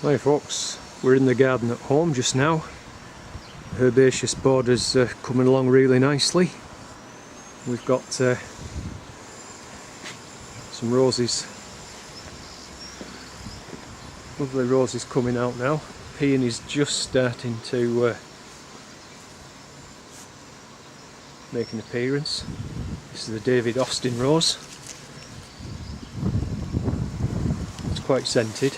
Hi folks, we're in the garden at home just now. Herbaceous borders coming along really nicely. We've got some roses, lovely roses coming out now. Peony is just starting to make an appearance. This is the David Austin rose. It's quite scented.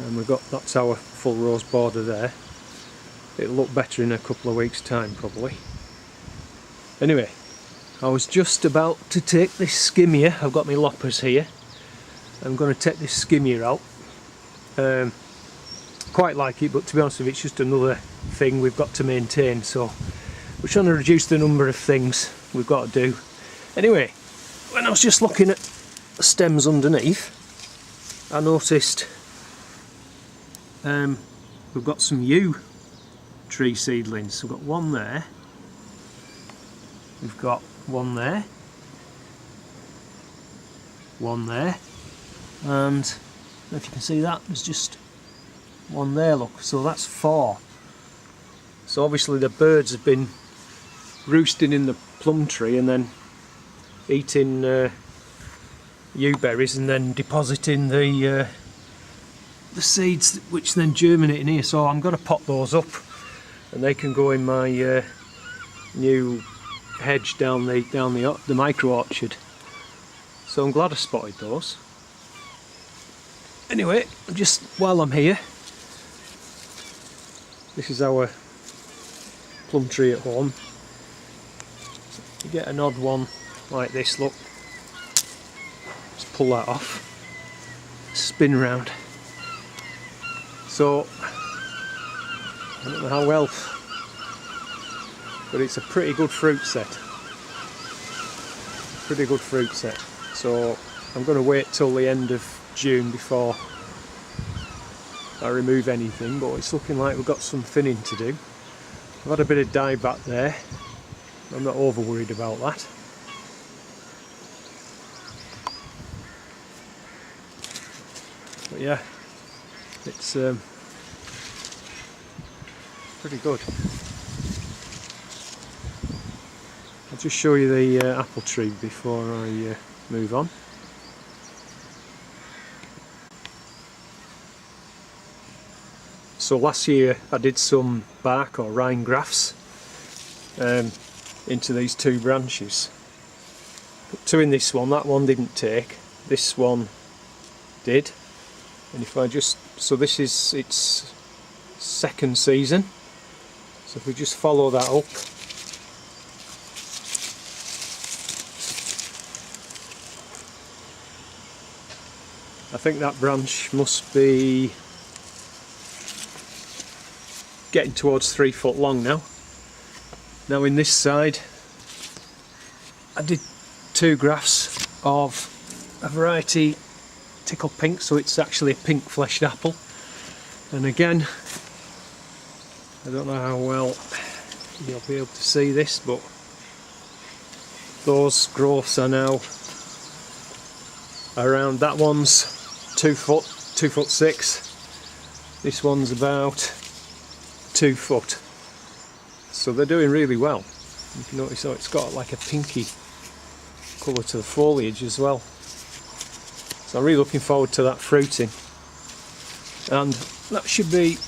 And that's our full rose border there. It'll look better in a couple of weeks' time probably. Anyway, I was just about to take this skimmer. I've got my loppers here. I'm going to take this skimmer out. Quite like it, but to be honest with you, it's just another thing we've got to maintain, so we're trying to reduce the number of things we've got to do. Anyway, when I was just looking at the stems underneath, I noticed we've got some yew tree seedlings. We've got one there, we've got one there, one there, and if you can see that, there's just one there, look, so that's 4. So obviously the birds have been roosting in the plum tree and then eating yew berries and then depositing the seeds, which then germinate in here. So I'm going to pot those up and they can go in my new hedge down the micro orchard. So I'm glad I spotted those. Anyway, just while I'm here, this is our plum tree at home. You get an odd one like this, look. Just pull that off, spin round. So, I don't know how well, but it's a pretty good fruit set. Pretty good fruit set. So, I'm going to wait till the end of June before I remove anything, but it's looking like we've got some thinning to do. I've had a bit of dye back there. I'm not over worried about that. But yeah, it's pretty good. I'll just show you the apple tree before I move on. So last year I did some bark or rind grafts into these 2 branches. Put 2 in this one, that one didn't take, this one did. And if I just, so this is its 2nd season, so if we just follow that up, I think that branch must be getting towards 3 foot long now. Now in this side I did 2 grafts of a variety tickled pink, so it's actually a pink fleshed apple. And again, I don't know how well you'll be able to see this, but those growths are now around, that one's 2 foot, 2'6". This one's about 2 foot. So they're doing really well. You can notice how it's got like a pinky colour to the foliage as well. So I'm really looking forward to that fruiting. And that should be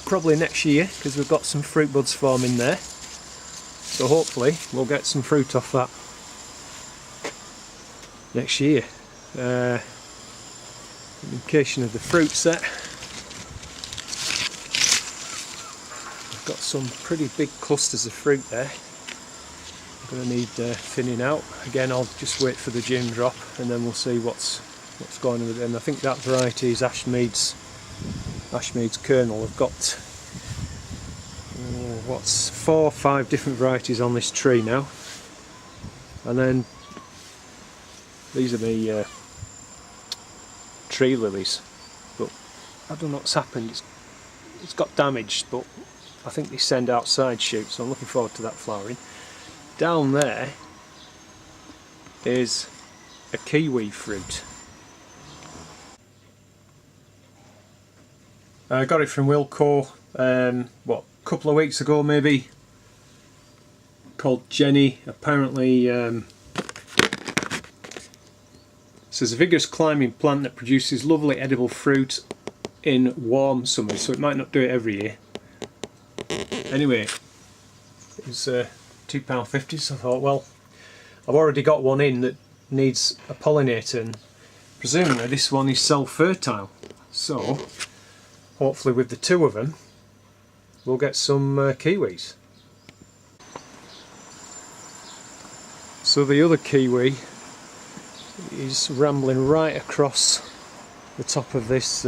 probably next year, because we've got some fruit buds forming there. So hopefully we'll get some fruit off that next year. Indication of the fruit set. Got some pretty big clusters of fruit there. I'm going to need thinning out. Again, I'll just wait for the June drop and then we'll see what's going on with it. And I think that variety is Ashmead's kernel. I've got 4 or 5 different varieties on this tree now. And then these are the tree lilies. But I don't know what's happened. It's got damaged, but I think they send outside shoots, so I'm looking forward to that flowering. Down there is a kiwi fruit. I got it from Wilco, what, a couple of weeks ago maybe, called Jenny. Apparently this is a vigorous climbing plant that produces lovely edible fruit in warm summers, so it might not do it every year. Anyway, it was £2.50, so I thought, well, I've already got one in that needs a pollinator, and presumably this one is self-fertile, so hopefully with the two of them we'll get some kiwis. So the other kiwi is rambling right across the top of this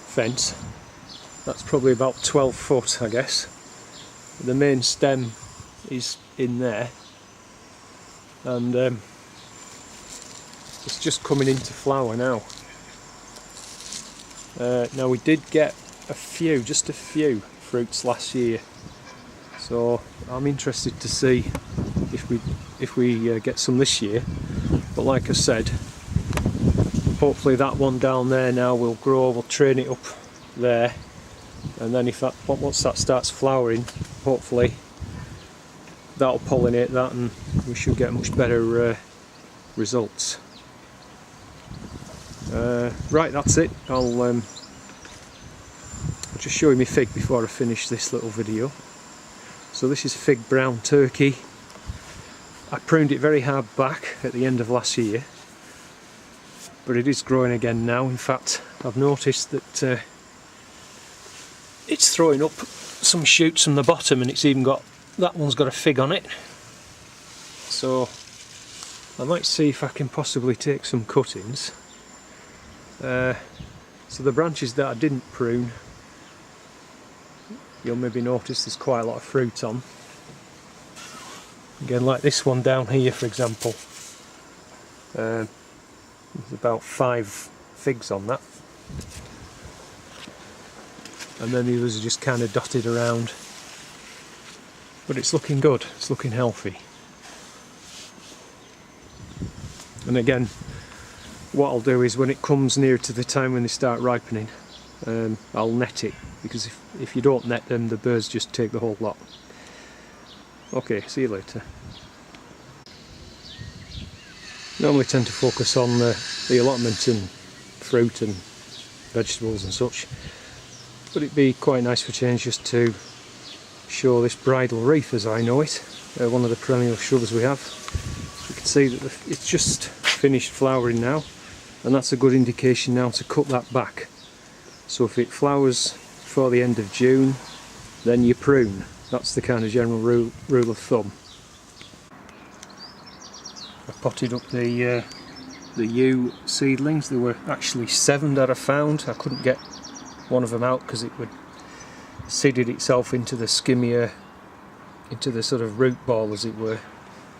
fence. That's probably about 12 foot, I guess. The main stem is in there, and it's just coming into flower now. Now we did get just a few fruits last year, so I'm interested to see if we get some this year. But like I said, hopefully that one down there now will grow. We'll train it up there, and then once that starts flowering, hopefully that'll pollinate that, and we should get much better results. Right, that's it. I'll just show you my fig before I finish this little video. So this is fig brown turkey. I pruned it very hard back at the end of last year, but it is growing again now. In fact, I've noticed that it's throwing up some shoots from the bottom, and it's even got, that one's got a fig on it. So I might see if I can possibly take some cuttings. So the branches that I didn't prune, you'll maybe notice there's quite a lot of fruit on. Again, like this one down here, for example, there's about 5 figs on that, and then the others are just kind of dotted around. But it's looking good, it's looking healthy. And again, what I'll do is when it comes near to the time when they start ripening, I'll net it, because if you don't net them, the birds just take the whole lot. Okay, see you later. Normally tend to focus on the allotment and fruit and vegetables and such, but it'd be quite nice for change just to show this bridal wreath as I know it, one of the perennial shrubs we have. You can see that it's just finished flowering now, and that's a good indication now to cut that back. So if it flowers before the end of June, then you prune. That's the kind of general rule of thumb. I potted up the yew seedlings. There were actually 7 that I found. I couldn't get one of them out because it would seeded itself into the skimmier, into the sort of root ball as it were.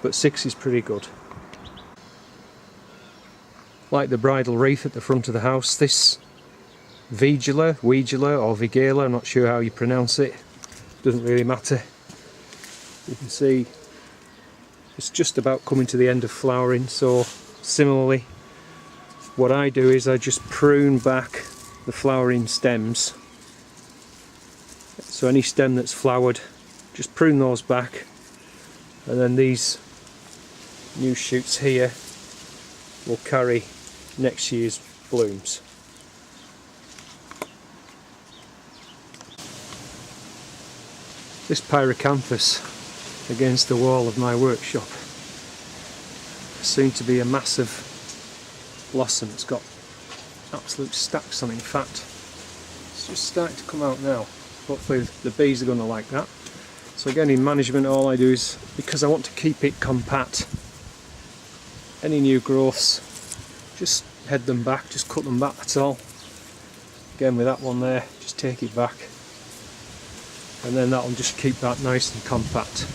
But 6 is pretty good. Like the bridal wreath at the front of the house, this Vigula or Vigala, I'm not sure how you pronounce it, doesn't really matter. You can see it's just about coming to the end of flowering, so similarly what I do is I just prune back the flowering stems. So any stem that's flowered, just prune those back, and then these new shoots here will carry next year's blooms. This pyrocanthus against the wall of my workshop seemed to be a massive blossom. It's got absolute stacks on it. In fact, it's just starting to come out now. Hopefully the bees are going to like that. So again, in management, all I do is, because I want to keep it compact, any new growths, just head them back, just cut them back, that's all. Again, with that one there, just take it back, and then that'll just keep that nice and compact.